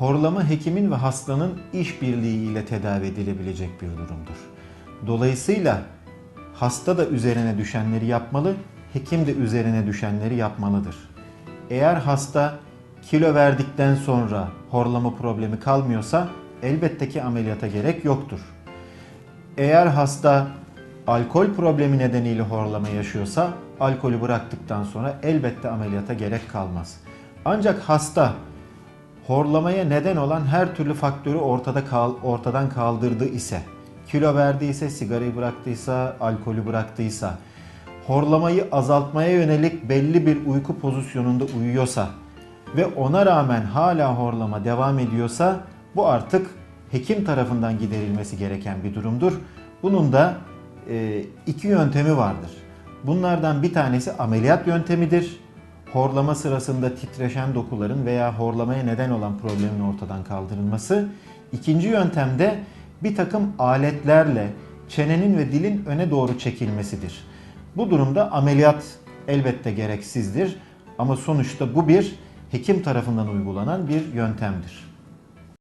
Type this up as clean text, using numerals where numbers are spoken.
Horlama hekimin ve hastanın işbirliği ile tedavi edilebilecek bir durumdur. Dolayısıyla hasta da üzerine düşenleri yapmalı, hekim de üzerine düşenleri yapmalıdır. Eğer hasta kilo verdikten sonra horlama problemi kalmıyorsa elbette ki ameliyata gerek yoktur. Eğer hasta alkol problemi nedeniyle horlama yaşıyorsa alkolü bıraktıktan sonra elbette ameliyata gerek kalmaz. Ancak hasta horlamaya neden olan her türlü faktörü ortadan kaldırdı ise, kilo verdiyse, sigarayı bıraktıysa, alkolü bıraktıysa, horlamayı azaltmaya yönelik belli bir uyku pozisyonunda uyuyorsa ve ona rağmen hala horlama devam ediyorsa bu artık hekim tarafından giderilmesi gereken bir durumdur. Bunun da iki yöntemi vardır. Bunlardan bir tanesi ameliyat yöntemidir. Horlama sırasında titreşen dokuların veya horlamaya neden olan problemin ortadan kaldırılması. İkinci yöntemde bir takım aletlerle çenenin ve dilin öne doğru çekilmesidir. Bu durumda ameliyat elbette gereksizdir ama sonuçta bu bir hekim tarafından uygulanan bir yöntemdir.